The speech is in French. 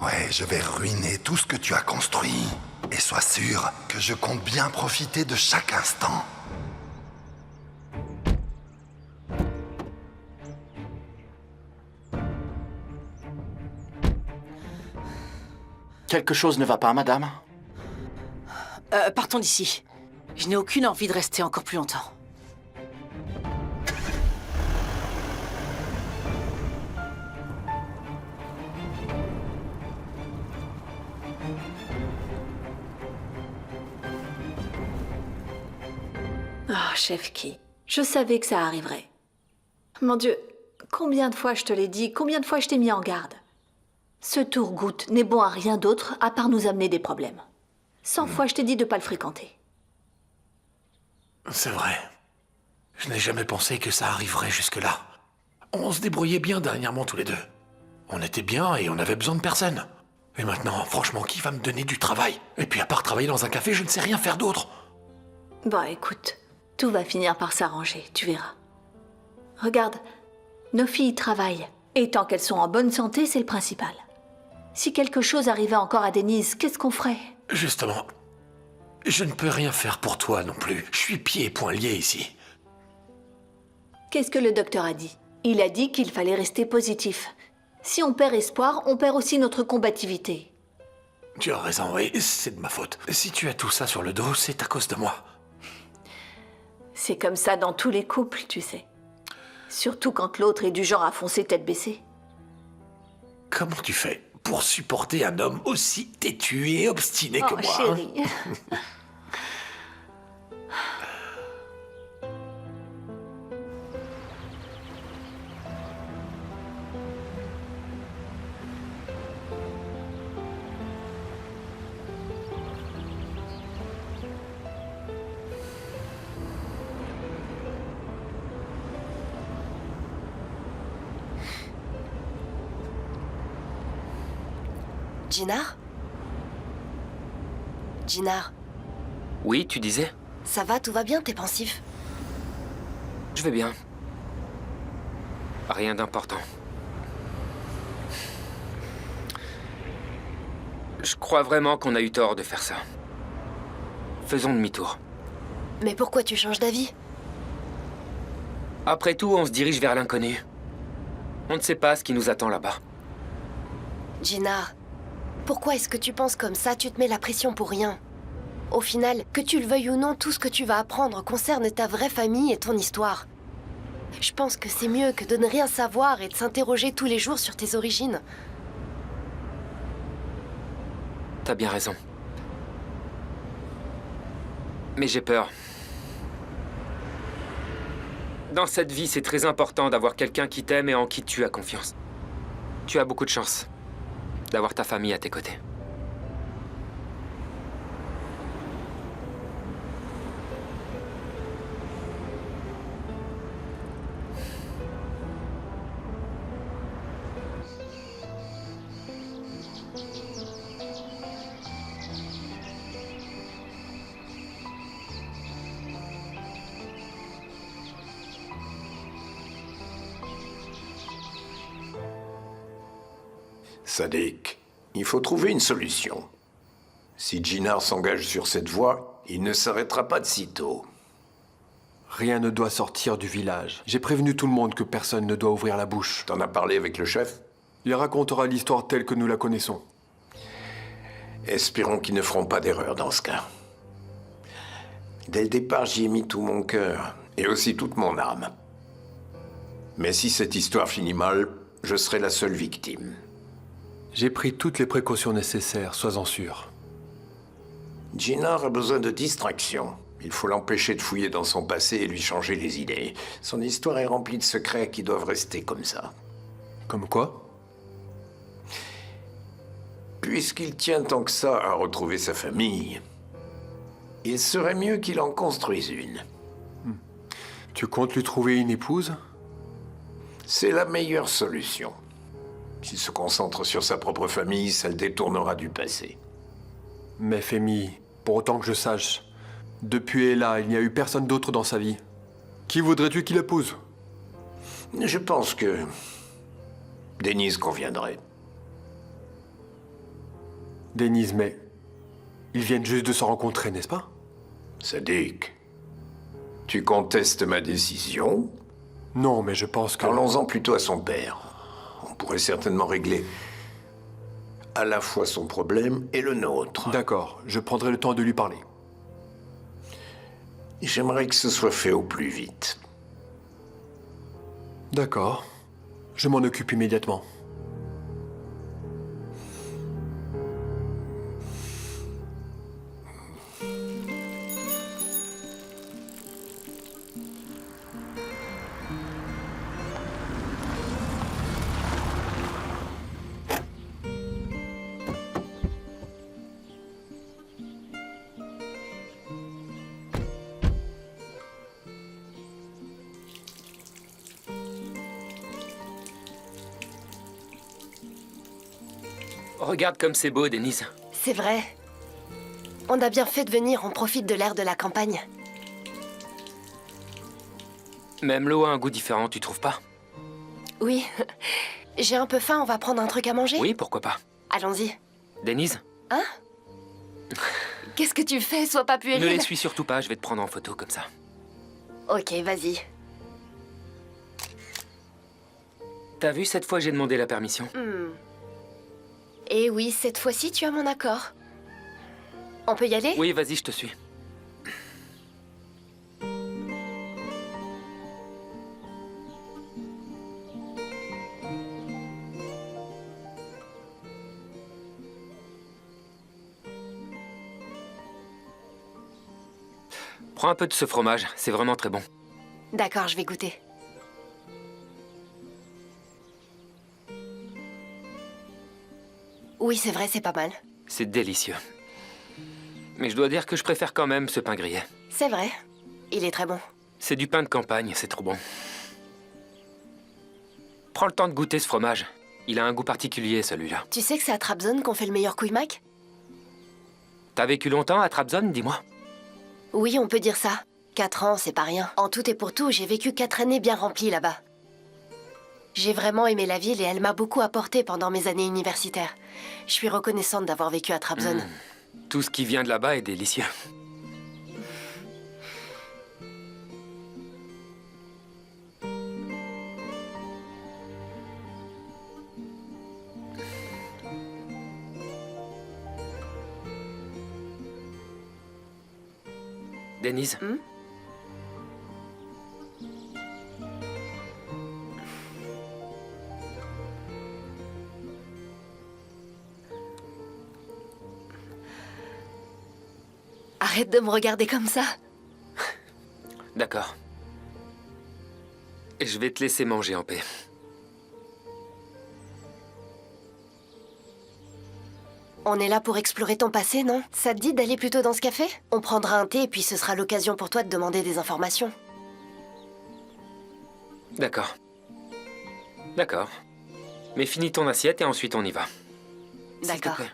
Ouais, je vais ruiner tout ce que tu as construit. Et sois sûr que je compte bien profiter de chaque instant. Quelque chose ne va pas, madame? Partons d'ici. Je n'ai aucune envie de rester encore plus longtemps. Ah, chef Key, je savais que ça arriverait. Mon Dieu, combien de fois je te l'ai dit, combien de fois je t'ai mis en garde? Ce tour-goutte n'est bon à rien d'autre à part nous amener des problèmes. 100 fois je t'ai dit de pas le fréquenter. C'est vrai. Je n'ai jamais pensé que ça arriverait jusque-là. On se débrouillait bien dernièrement tous les deux. On était bien et on avait besoin de personne. Et maintenant, franchement, qui va me donner du travail? Et puis à part travailler dans un café, je ne sais rien faire d'autre. Bon, écoute, tout va finir par s'arranger, tu verras. Regarde, nos filles travaillent, et tant qu'elles sont en bonne santé, c'est le principal. Si quelque chose arrivait encore à Denise, qu'est-ce qu'on ferait? Justement, je ne peux rien faire pour toi non plus. Je suis pieds et poings liés ici. Qu'est-ce que le docteur a dit? Il a dit qu'il fallait rester positif. Si on perd espoir, on perd aussi notre combativité. Tu as raison, oui, c'est de ma faute. Si tu as tout ça sur le dos, c'est à cause de moi. C'est comme ça dans tous les couples, tu sais. Surtout quand l'autre est du genre à foncer tête baissée. Comment tu fais pour supporter un homme aussi têtu et obstiné que Oh, moi, chérie. Jinar? Jinar, Oui, tu disais? ça va, tout va bien, t'es pensif? Je vais bien. Rien d'important. Je crois vraiment qu'on a eu tort de faire ça. Faisons demi-tour. Mais pourquoi tu changes d'avis? Après tout, on se dirige vers l'inconnu. On ne sait pas ce qui nous attend là-bas. Jinar, pourquoi est-ce que tu penses comme ça? Tu te mets la pression pour rien. Au final, que tu le veuilles ou non, tout ce que tu vas apprendre concerne ta vraie famille et ton histoire. Je pense que c'est mieux que de ne rien savoir et de s'interroger tous les jours sur tes origines. T'as bien raison. Mais j'ai peur. Dans cette vie, c'est très important d'avoir quelqu'un qui t'aime et en qui tu as confiance. Tu as beaucoup de chance d'avoir ta famille à tes côtés. Sadek, il faut trouver une solution. Si Jinar s'engage sur cette voie, il ne s'arrêtera pas de sitôt. Rien ne doit sortir du village. J'ai prévenu tout le monde que personne ne doit ouvrir la bouche. T'en as parlé avec le chef? Il racontera l'histoire telle que nous la connaissons. Espérons qu'ils ne feront pas d'erreur dans ce cas. Dès le départ, j'y ai mis tout mon cœur, et aussi toute mon âme. Mais si cette histoire finit mal, je serai la seule victime. J'ai pris toutes les précautions nécessaires, sois-en sûr. Jinar a besoin de distraction. Il faut l'empêcher de fouiller dans son passé et lui changer les idées. Son histoire est remplie de secrets qui doivent rester comme ça. Comme quoi? Puisqu'il tient tant que ça à retrouver sa famille, il serait mieux qu'il en construise une. Tu comptes lui trouver une épouse? C'est la meilleure solution. S'il se concentre sur sa propre famille, ça le détournera du passé. Mais Femi, pour autant que je sache, depuis Ella, il n'y a eu personne d'autre dans sa vie. Qui voudrais-tu qu'il épouse? Je pense que Denise conviendrait. Denise, mais... Ils viennent juste de se rencontrer, n'est-ce pas? Sadiq, tu contestes ma décision? Non, mais je pense que... Parlons-en plutôt à son père. On pourrait certainement régler à la fois son problème et le nôtre. D'accord, je prendrai le temps de lui parler. J'aimerais que ce soit fait au plus vite. D'accord. Je m'en occupe immédiatement. Regarde comme c'est beau, Denise. C'est vrai. On a bien fait de venir, on profite de l'air de la campagne. Même l'eau a un goût différent, tu trouves pas? Oui. J'ai un peu faim, on va prendre un truc à manger? Oui, pourquoi pas. Allons-y. Denise, Qu'est-ce que tu fais? Sois pas puéril. ne les suis surtout pas, je vais te prendre en photo comme ça. Ok, vas-y. T'as vu, cette fois j'ai demandé la permission. Et oui, cette fois-ci, tu as mon accord. On peut y aller? Oui, vas-y, je te suis. Prends un peu de ce fromage, c'est vraiment très bon. D'accord, je vais goûter. Oui, c'est vrai, c'est pas mal. C'est délicieux. Mais je dois dire que je préfère quand même ce pain grillé. C'est vrai. Il est très bon. C'est du pain de campagne, c'est trop bon. Prends le temps de goûter ce fromage. Il a un goût particulier, celui-là. Tu sais que c'est à Trabzon qu'on fait le meilleur couille-mac? T'as vécu longtemps à Trabzon, dis-moi? Oui, on peut dire ça. 4 ans, c'est pas rien. En tout et pour tout, j'ai vécu 4 années bien remplies là-bas. J'ai vraiment aimé la ville et elle m'a beaucoup apporté pendant mes années universitaires. Je suis reconnaissante d'avoir vécu à Trabzon. Tout ce qui vient de là-bas est délicieux. Denise, Arrête de me regarder comme ça. d'accord. Et je vais te laisser manger en paix. On est là pour explorer ton passé, non? Ça te dit d'aller plutôt dans ce café? On prendra un thé et puis ce sera l'occasion pour toi de demander des informations. D'accord. D'accord. Mais finis ton assiette et ensuite on y va. S'il te D'accord. plaît.